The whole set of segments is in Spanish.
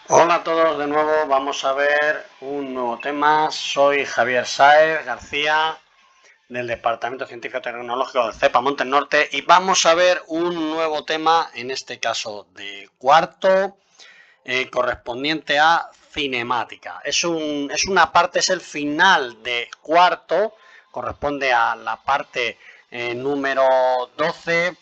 Hola a todos de nuevo, vamos a ver un nuevo tema. Soy Javier Sáez García del Departamento Científico Tecnológico del CEPA Montes Norte y vamos a ver un nuevo tema, en este caso de cuarto, correspondiente a cinemática. Es una parte, es el final de cuarto, corresponde a la parte número 12,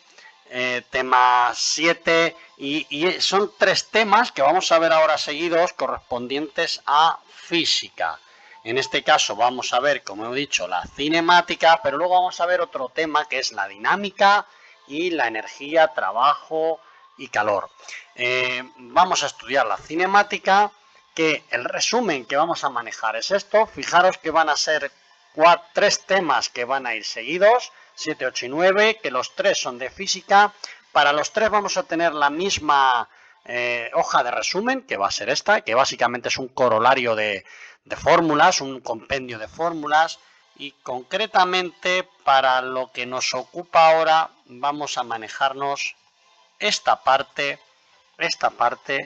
tema 7 y son tres temas que vamos a ver ahora seguidos correspondientes a física. En este caso vamos a ver, como he dicho, la cinemática, pero luego vamos a ver otro tema que es la dinámica y la energía, trabajo y calor. Vamos a estudiar la cinemática, que el resumen que vamos a manejar es esto. Fijaros que van a ser tres temas que van a ir seguidos, 7, 8 y 9, que los tres son de física. Para los tres vamos a tener la misma hoja de resumen, que va a ser esta, que básicamente es un corolario de fórmulas, un compendio de fórmulas, y concretamente para lo que nos ocupa ahora vamos a manejarnos esta parte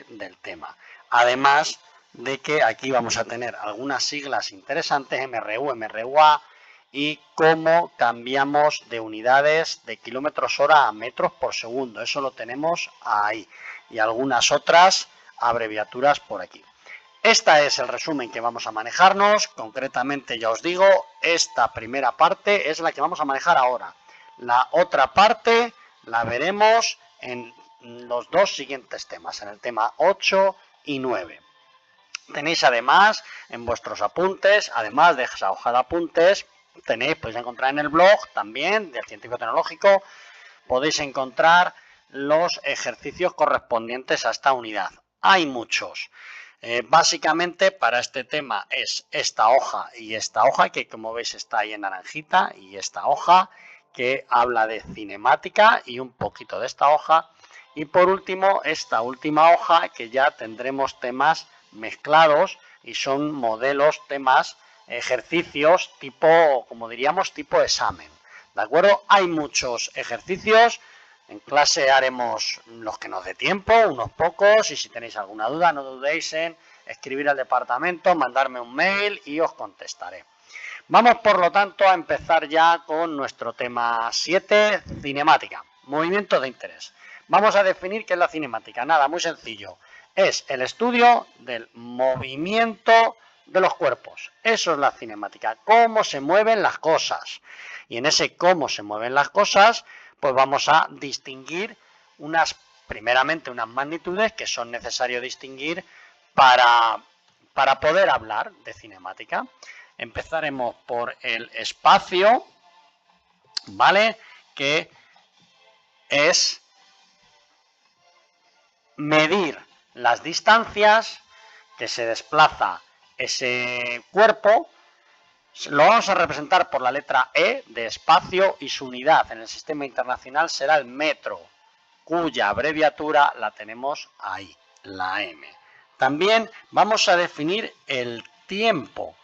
del tema. Además de que aquí vamos a tener algunas siglas interesantes, MRU, MRUA, y cómo cambiamos de unidades de kilómetros hora a metros por segundo. Eso lo tenemos ahí. Y algunas otras abreviaturas por aquí. Este es el resumen que vamos a manejarnos. Concretamente, ya os digo, esta primera parte es la que vamos a manejar ahora. La otra parte la veremos en los dos siguientes temas, en el tema 8 y 9. Tenéis además en vuestros apuntes, además de esa hoja de apuntes, podéis encontrar en el blog también del Científico Tecnológico, podéis encontrar los ejercicios correspondientes a esta unidad. Hay muchos. Básicamente para este tema es esta hoja y esta hoja, que como veis está ahí en naranjita, y esta hoja que habla de cinemática y un poquito de esta hoja. Y por último, esta última hoja, que ya tendremos temas mezclados y son modelos, temas, ejercicios tipo, como diríamos, tipo examen. ¿De acuerdo? Hay muchos ejercicios. En clase haremos los que nos dé tiempo, unos pocos, y si tenéis alguna duda no dudéis en escribir al departamento, mandarme un mail y os contestaré. Vamos por lo tanto a empezar ya con nuestro tema 7, cinemática, movimiento de interés. Vamos a definir qué es la cinemática. Nada, muy sencillo. Es el estudio del movimiento de los cuerpos. Eso es la cinemática, cómo se mueven las cosas. Y en ese cómo se mueven las cosas, pues vamos a distinguir primeramente unas magnitudes que son necesarios distinguir para poder hablar de cinemática. Empezaremos por el espacio, ¿vale? Que es medir las distancias que se desplaza ese cuerpo. Lo vamos a representar por la letra E de espacio, y su unidad en el sistema internacional será el metro, cuya abreviatura la tenemos ahí, la M. También vamos a definir el tiempo.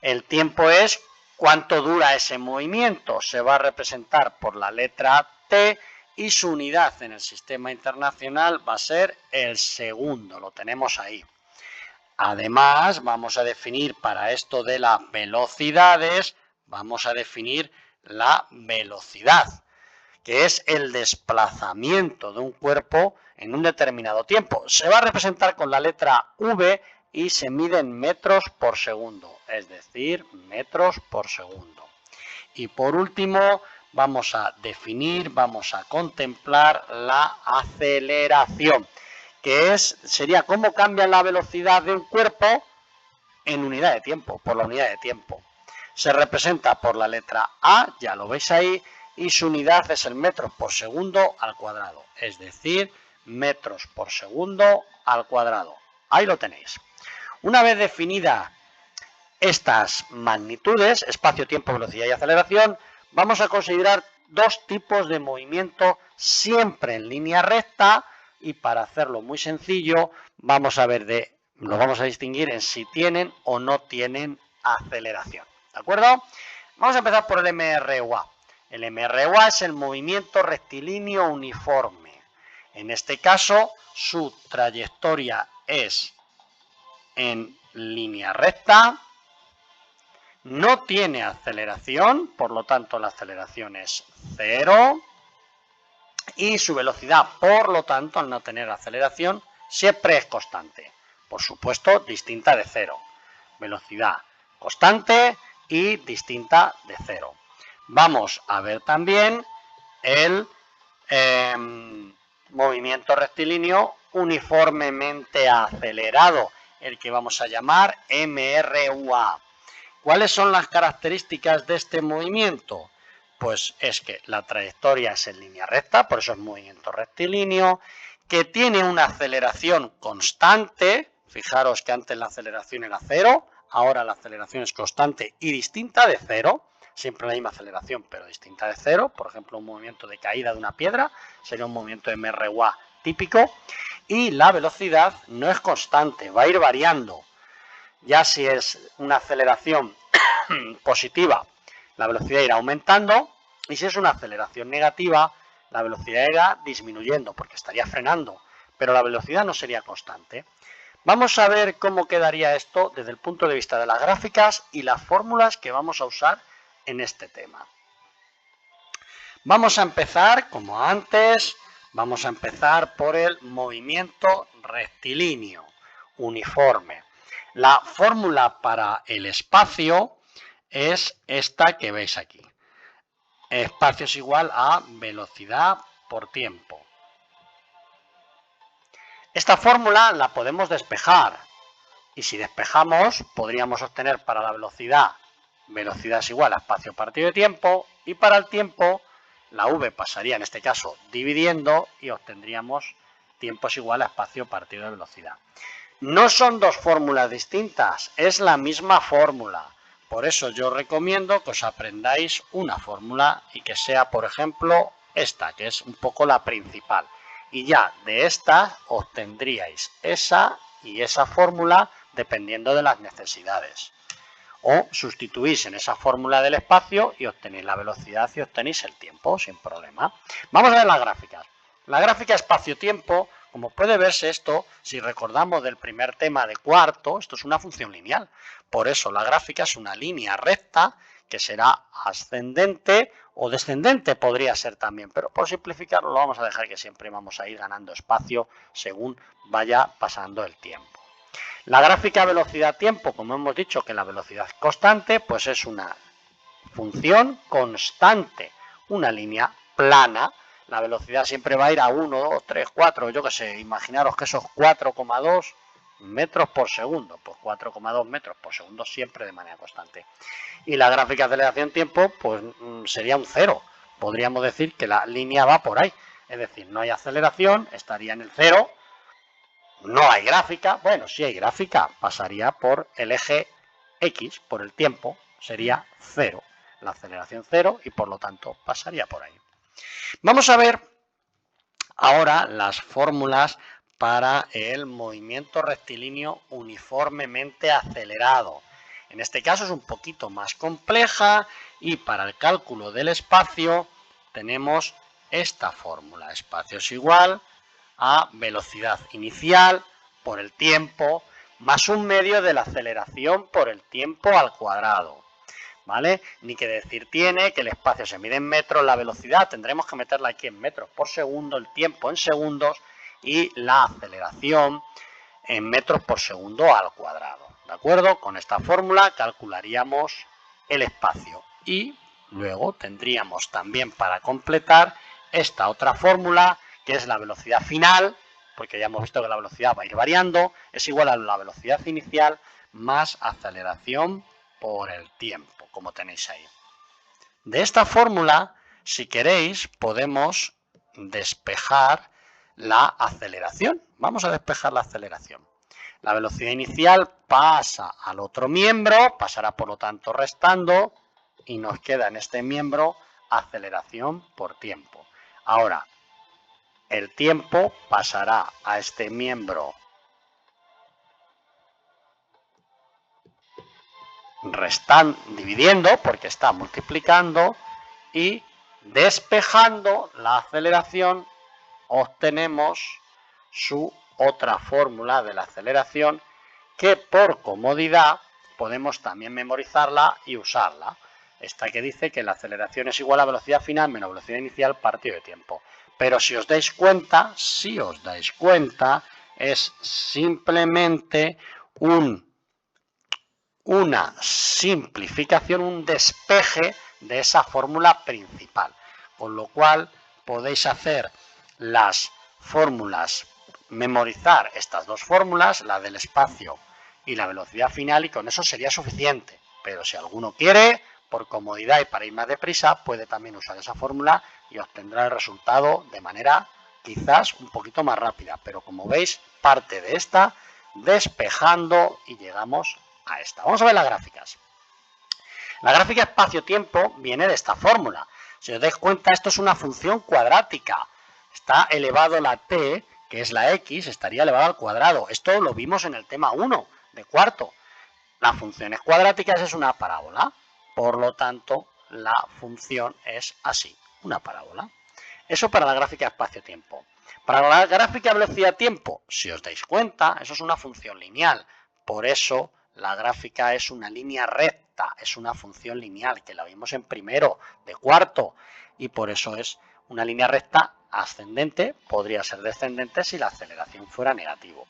El tiempo es cuánto dura ese movimiento. Se va a representar por la letra T y su unidad en el sistema internacional va a ser el segundo. Lo tenemos ahí. Además, vamos a definir para esto de las velocidades, vamos a definir la velocidad, que es el desplazamiento de un cuerpo en un determinado tiempo. Se va a representar con la letra V y se mide en metros por segundo, es decir, metros por segundo. Y por último, vamos a definir, vamos a contemplar la aceleración, que sería cómo cambia la velocidad de un cuerpo en unidad de tiempo, por la unidad de tiempo. Se representa por la letra A, ya lo veis ahí, y su unidad es el metros por segundo al cuadrado, es decir, metros por segundo al cuadrado. Ahí lo tenéis. Una vez definidas estas magnitudes, espacio, tiempo, velocidad y aceleración, vamos a considerar dos tipos de movimiento siempre en línea recta, y para hacerlo muy sencillo vamos a lo vamos a distinguir en si tienen o no tienen aceleración. ¿De acuerdo? Vamos a empezar por el MRUA. El MRUA es el movimiento rectilíneo uniforme. En este caso, su trayectoria es en línea recta, no tiene aceleración, por lo tanto la aceleración es 0, y su velocidad, por lo tanto, al no tener aceleración, siempre es constante. Por supuesto, distinta de 0. Velocidad constante y distinta de 0. Vamos a ver también el movimiento rectilíneo uniformemente acelerado, el que vamos a llamar MRUA. ¿Cuáles son las características de este movimiento? Pues es que la trayectoria es en línea recta, por eso es movimiento rectilíneo, que tiene una aceleración constante. Fijaros que antes la aceleración era 0, ahora la aceleración es constante y distinta de 0, siempre la misma aceleración pero distinta de 0. Por ejemplo, un movimiento de caída de una piedra sería un movimiento MRUA típico, y la velocidad no es constante, va a ir variando. Ya si es una aceleración positiva, la velocidad irá aumentando, y si es una aceleración negativa, la velocidad irá disminuyendo porque estaría frenando, pero la velocidad no sería constante. Vamos a ver cómo quedaría esto desde el punto de vista de las gráficas y las fórmulas que vamos a usar en este tema. Vamos a empezar, como antes, vamos a empezar por el movimiento rectilíneo uniforme. La fórmula para el espacio es esta que veis aquí. Espacio es igual a velocidad por tiempo. Esta fórmula la podemos despejar, y si despejamos podríamos obtener para la velocidad es igual a espacio partido de tiempo, y para el tiempo la v pasaría en este caso dividiendo y obtendríamos tiempo es igual a espacio partido de velocidad. No son dos fórmulas distintas, es la misma fórmula. Por eso yo recomiendo que os aprendáis una fórmula y que sea, por ejemplo, esta, que es un poco la principal. Y ya de esta obtendríais esa y esa fórmula dependiendo de las necesidades. O sustituís en esa fórmula del espacio y obtenéis la velocidad y obtenéis el tiempo sin problema. Vamos a ver las gráficas. La gráfica espacio-tiempo, como puede verse esto, si recordamos del primer tema de cuarto, esto es una función lineal. Por eso la gráfica es una línea recta que será ascendente o descendente, podría ser también, pero por simplificarlo lo vamos a dejar que siempre vamos a ir ganando espacio según vaya pasando el tiempo. La gráfica velocidad-tiempo, como hemos dicho que la velocidad es constante, pues es una función constante, una línea plana. La velocidad siempre va a ir a 1, 2, 3, 4, yo que sé, imaginaros que esos 4,2 metros por segundo, pues 4,2 metros por segundo siempre de manera constante. Y la gráfica de aceleración-tiempo, pues sería un 0. Podríamos decir que la línea va por ahí, es decir, no hay aceleración, estaría en el 0. No hay gráfica, bueno, sí hay gráfica, pasaría por el eje X, por el tiempo, sería 0, la aceleración 0 y por lo tanto pasaría por ahí. Vamos a ver ahora las fórmulas para el movimiento rectilíneo uniformemente acelerado. En este caso es un poquito más compleja y para el cálculo del espacio tenemos esta fórmula. Espacio es igual a velocidad inicial por el tiempo más un medio de la aceleración por el tiempo al cuadrado. ¿Vale? Ni que decir tiene que el espacio se mide en metros, la velocidad tendremos que meterla aquí en metros por segundo, el tiempo en segundos y la aceleración en metros por segundo al cuadrado. ¿De acuerdo? Con esta fórmula calcularíamos el espacio y luego tendríamos también para completar esta otra fórmula que es la velocidad final, porque ya hemos visto que la velocidad va a ir variando, es igual a la velocidad inicial más aceleración por el tiempo, como tenéis ahí. De esta fórmula, si queréis, podemos despejar la aceleración. Vamos a despejar la aceleración. La velocidad inicial pasa al otro miembro, pasará por lo tanto restando, y nos queda en este miembro aceleración por tiempo. Ahora, el tiempo pasará a este miembro dividiendo porque está multiplicando y despejando la aceleración obtenemos su otra fórmula de la aceleración que por comodidad podemos también memorizarla y usarla. Esta que dice que la aceleración es igual a velocidad final menos velocidad inicial partido de tiempo. Pero si os dais cuenta, es simplemente una simplificación, un despeje de esa fórmula principal. Con lo cual podéis hacer las fórmulas, memorizar estas dos fórmulas, la del espacio y la velocidad final, y con eso sería suficiente. Pero si alguno quiere, por comodidad y para ir más deprisa, puede también usar esa fórmula y obtendrá el resultado de manera quizás un poquito más rápida. Pero como veis, parte de esta despejando y llegamos a esta. Vamos a ver las gráficas. La gráfica espacio-tiempo viene de esta fórmula. Si os dais cuenta, esto es una función cuadrática. Está elevado la t, que es la x, estaría elevado al cuadrado. Esto lo vimos en el tema 1 de cuarto. Las funciones cuadráticas es una parábola. Por lo tanto, la función es así, una parábola. Eso para la gráfica espacio-tiempo. Para la gráfica velocidad-tiempo, si os dais cuenta, eso es una función lineal. Por eso la gráfica es una línea recta, es una función lineal, que la vimos en primero de cuarto, y por eso es una línea recta ascendente, podría ser descendente si la aceleración fuera negativo.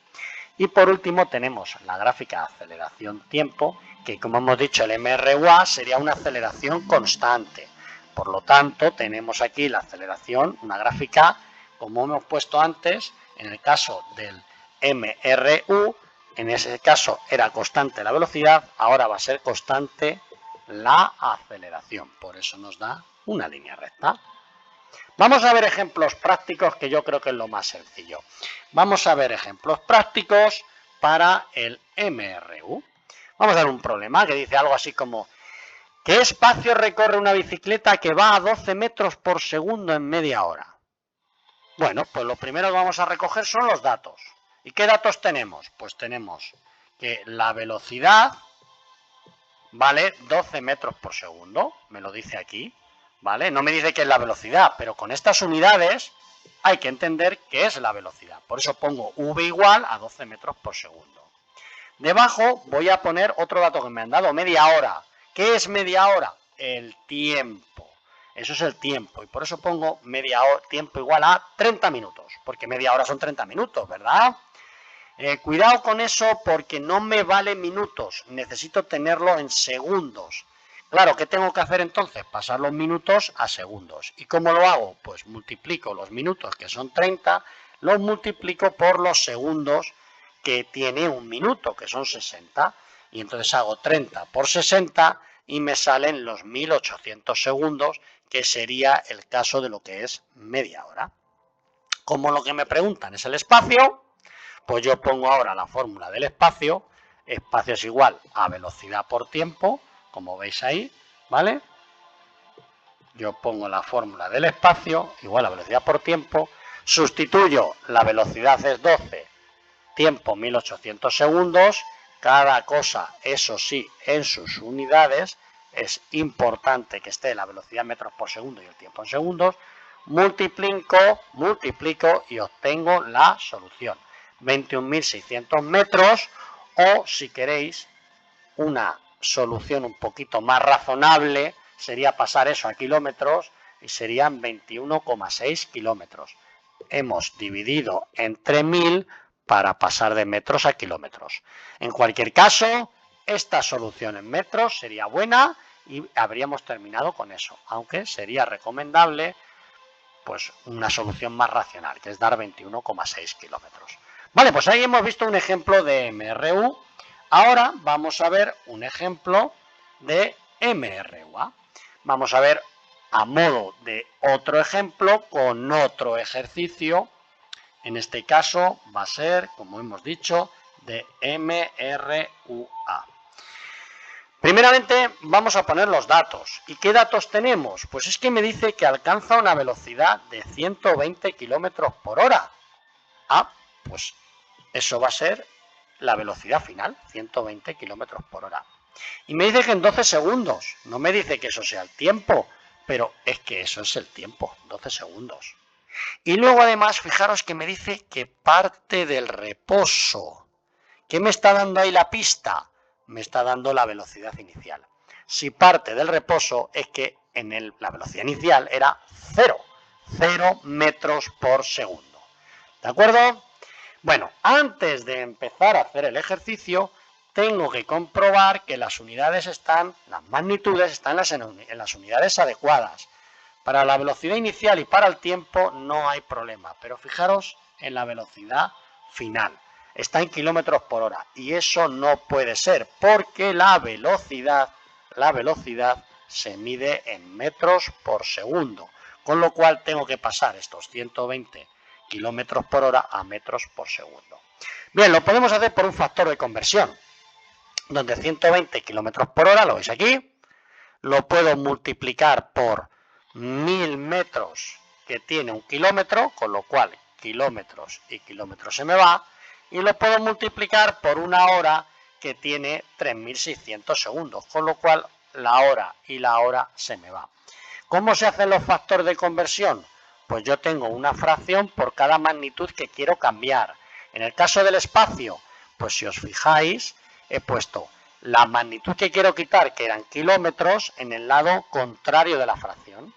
Y por último tenemos la gráfica de aceleración-tiempo, que como hemos dicho el MRUA sería una aceleración constante. Por lo tanto, tenemos aquí la aceleración, una gráfica, como hemos puesto antes, en el caso del MRU, en ese caso era constante la velocidad, ahora va a ser constante la aceleración. Por eso nos da una línea recta. Vamos a ver ejemplos prácticos, que yo creo que es lo más sencillo. Vamos a ver ejemplos prácticos para el MRU. Vamos a dar un problema que dice algo así como: ¿qué espacio recorre una bicicleta que va a 12 metros por segundo en media hora? Bueno, pues lo primero que vamos a recoger son los datos. ¿Y qué datos tenemos? Pues tenemos que la velocidad vale 12 metros por segundo, me lo dice aquí, ¿vale? No me dice qué es la velocidad, pero con estas unidades hay que entender qué es la velocidad. Por eso pongo v igual a 12 metros por segundo. Debajo voy a poner otro dato que me han dado, media hora. ¿Qué es media hora? El tiempo. Eso es el tiempo. Y por eso pongo media hora, tiempo igual a 30 minutos. Porque media hora son 30 minutos, ¿verdad? Cuidado con eso, porque no me vale minutos. Necesito tenerlo en segundos. Claro, ¿qué tengo que hacer entonces? Pasar los minutos a segundos. ¿Y cómo lo hago? Pues multiplico los minutos, que son 30, los multiplico por los segundos que tiene un minuto, que son 60, y entonces hago 30 por 60 y me salen los 1800 segundos, que sería el caso de lo que es media hora. Como lo que me preguntan es el espacio, pues yo pongo ahora la fórmula del espacio. Espacio es igual a velocidad por tiempo, como veis ahí, ¿vale? Yo pongo la fórmula del espacio igual a velocidad por tiempo, sustituyo, la velocidad es 12, tiempo 1800 segundos, cada cosa, eso sí, en sus unidades. Es importante que esté la velocidad en metros por segundo y el tiempo en segundos. Multiplico y obtengo la solución. 21.600 metros, o si queréis una solución un poquito más razonable, sería pasar eso a kilómetros y serían 21,6 kilómetros. Hemos dividido entre 1000 para pasar de metros a kilómetros. En cualquier caso, esta solución en metros sería buena y habríamos terminado con eso, aunque sería recomendable pues una solución más racional, que es dar 21,6 kilómetros. Vale, pues ahí hemos visto un ejemplo de MRU. Ahora vamos a ver un ejemplo de MRUA. Vamos a ver a modo de otro ejemplo con otro ejercicio. En este caso va a ser, como hemos dicho, de MRUA. Primeramente vamos a poner los datos. ¿Y qué datos tenemos? Pues es que me dice que alcanza una velocidad de 120 km por hora. Ah, pues eso va a ser la velocidad final, 120 km por hora. Y me dice que en 12 segundos. No me dice que eso sea el tiempo, pero es que eso es el tiempo, 12 segundos. Y luego además, fijaros que me dice que parte del reposo. ¿Qué me está dando ahí la pista? Me está dando la velocidad inicial. Si parte del reposo es que la velocidad inicial era 0 metros por segundo. ¿De acuerdo? Bueno, antes de empezar a hacer el ejercicio, tengo que comprobar que las magnitudes están en las unidades adecuadas. Para la velocidad inicial y para el tiempo no hay problema, pero fijaros en la velocidad final. Está en kilómetros por hora y eso no puede ser porque la velocidad se mide en metros por segundo, con lo cual tengo que pasar estos 120 kilómetros por hora a metros por segundo. Bien, lo podemos hacer por un factor de conversión, donde 120 kilómetros por hora, lo veis aquí, lo puedo multiplicar por 1000 metros que tiene un kilómetro, con lo cual kilómetros y kilómetros se me va, y lo puedo multiplicar por una hora que tiene 3600 segundos, con lo cual la hora y la hora se me va. ¿Cómo se hacen los factores de conversión? Pues yo tengo una fracción por cada magnitud que quiero cambiar. En el caso del espacio, pues si os fijáis, he puesto la magnitud que quiero quitar, que eran kilómetros, en el lado contrario de la fracción.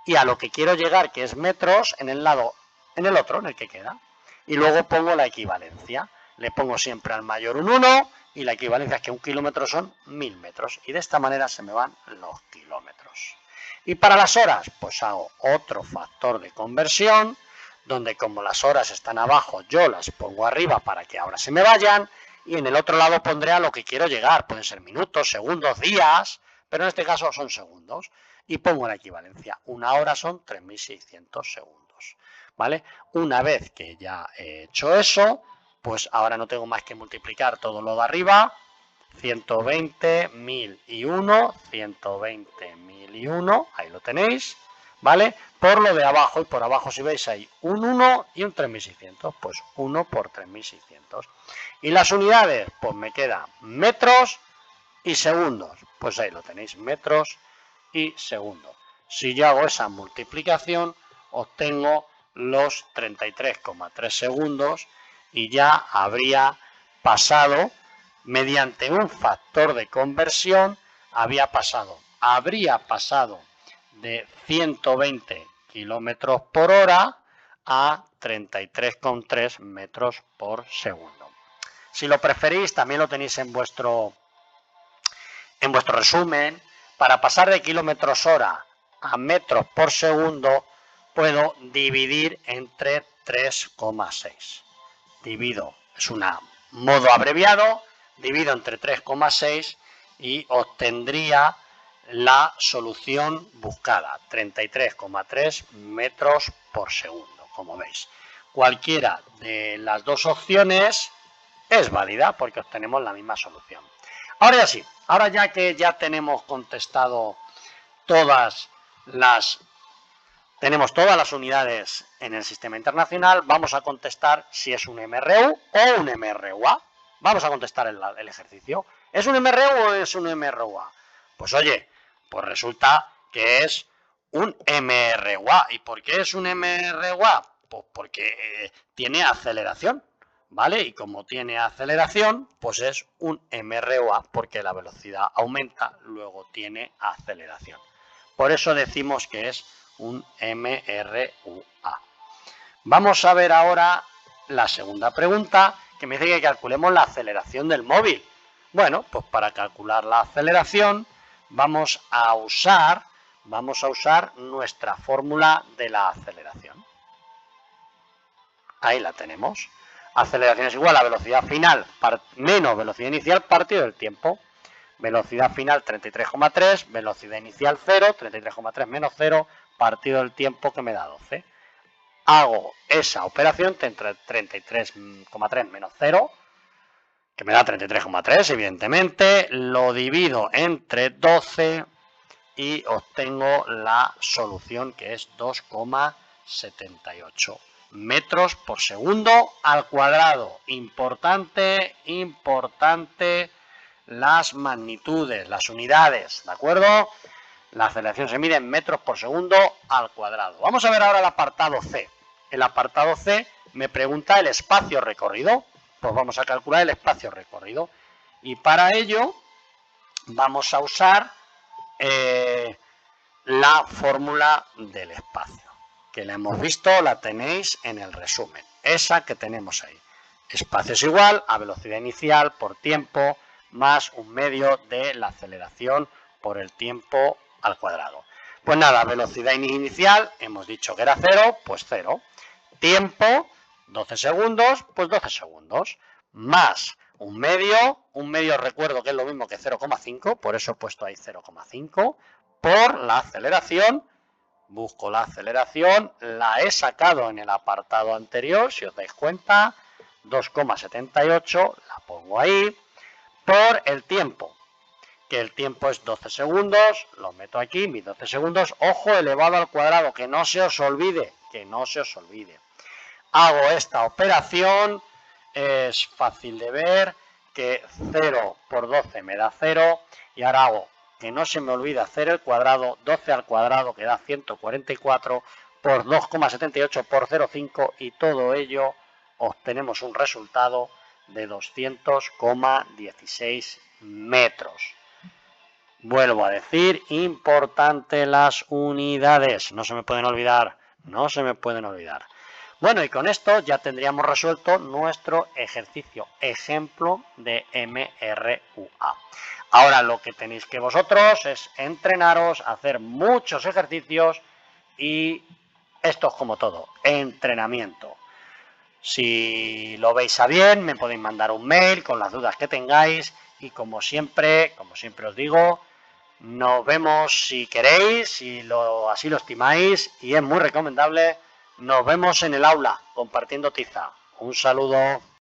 Y a lo que quiero llegar, que es metros, en el otro, en el que queda. Y luego pongo la equivalencia. Le pongo siempre al mayor un 1 y la equivalencia es que un kilómetro son 1000 metros. Y de esta manera se me van los kilómetros. Y para las horas, pues hago otro factor de conversión, donde como las horas están abajo, yo las pongo arriba para que ahora se me vayan. Y en el otro lado pondré a lo que quiero llegar. Pueden ser minutos, segundos, días, pero en este caso son segundos. Y pongo la equivalencia. Una hora son 3600 segundos. ¿Vale? Una vez que ya he hecho eso, pues ahora no tengo más que multiplicar todo lo de arriba. 120, 1001, 120, 1001, ahí lo tenéis, ¿vale? Por lo de abajo, y por abajo si veis hay un 1 y un 3600, pues 1 por 3600. Y las unidades, pues me quedan metros y segundos, pues ahí lo tenéis, metros y segundos. Si yo hago esa multiplicación, obtengo los 33,3 segundos y ya habría pasado, mediante un factor de conversión, habría pasado de 120 kilómetros por hora a 33,3 metros por segundo. Si lo preferís, también lo tenéis en vuestro resumen. Para pasar de kilómetros hora a metros por segundo, puedo dividir entre 3,6. Divido, es un modo abreviado, divido entre 3,6 y obtendría la solución buscada, 33,3 metros por segundo, como veis. Cualquiera de las dos opciones es válida porque obtenemos la misma solución. Ahora ya sí, ahora ya que ya tenemos contestado todas las unidades en el sistema internacional, vamos a contestar si es un MRU o un MRUA. Vamos a contestar el ejercicio. ¿Es un MRU o es un MRUA? Pues oye, pues resulta que es un MRUA. ¿Y por qué es un MRUA? Pues porque tiene aceleración, ¿vale? Y como tiene aceleración, pues es un MRUA porque la velocidad aumenta, luego tiene aceleración. Por eso decimos que es un MRUA. Vamos a ver ahora la segunda pregunta, que me dice que calculemos la aceleración del móvil. Bueno, pues para calcular la aceleración vamos a usar nuestra fórmula de la aceleración. Ahí la tenemos. Aceleración es igual a velocidad final menos velocidad inicial partido del tiempo. Velocidad final 33,3, velocidad inicial 0, 33,3 menos 0, partido del tiempo que me da 12. Hago esa operación entre 33,3 menos 0, que me da 33,3, evidentemente, lo divido entre 12 y obtengo la solución que es 2,78 metros por segundo al cuadrado. Importante, las magnitudes, las unidades, ¿de acuerdo? La aceleración se mide en metros por segundo al cuadrado. Vamos a ver ahora el apartado C. El apartado C me pregunta el espacio recorrido. pues vamos a calcular el espacio recorrido. Y para ello vamos a usar la fórmula del espacio, que la hemos visto, la tenéis en el resumen, esa que tenemos ahí. Espacio es igual a velocidad inicial por tiempo más un medio de la aceleración por el tiempo al cuadrado. Pues nada, velocidad inicial, hemos dicho que era 0, pues 0. Tiempo, 12 segundos, pues 12 segundos. Más un medio recuerdo que es lo mismo que 0,5, por eso he puesto ahí 0,5, por la aceleración. Busco la aceleración, la he sacado en el apartado anterior, si os dais cuenta, 2,78, la pongo ahí, por el tiempo, que el tiempo es 12 segundos, lo meto aquí, mis 12 segundos, ojo, elevado al cuadrado, que no se os olvide, Hago esta operación, es fácil de ver, que 0 por 12 me da 0, y ahora hago, que no se me olvida, 0 al cuadrado, 12 al cuadrado, que da 144, por 2,78 por 0,5, y todo ello obtenemos un resultado de 200,16 metros. Vuelvo a decir, importante las unidades, no se me pueden olvidar, Bueno, y con esto ya tendríamos resuelto nuestro ejercicio, ejemplo de MRUA. Ahora lo que tenéis que vosotros es entrenaros, hacer muchos ejercicios y esto es como todo, entrenamiento. Si lo veis a bien, me podéis mandar un mail con las dudas que tengáis y como siempre os digo, nos vemos si queréis, si así lo estimáis y es muy recomendable. Nos vemos en el aula compartiendo tiza. Un saludo.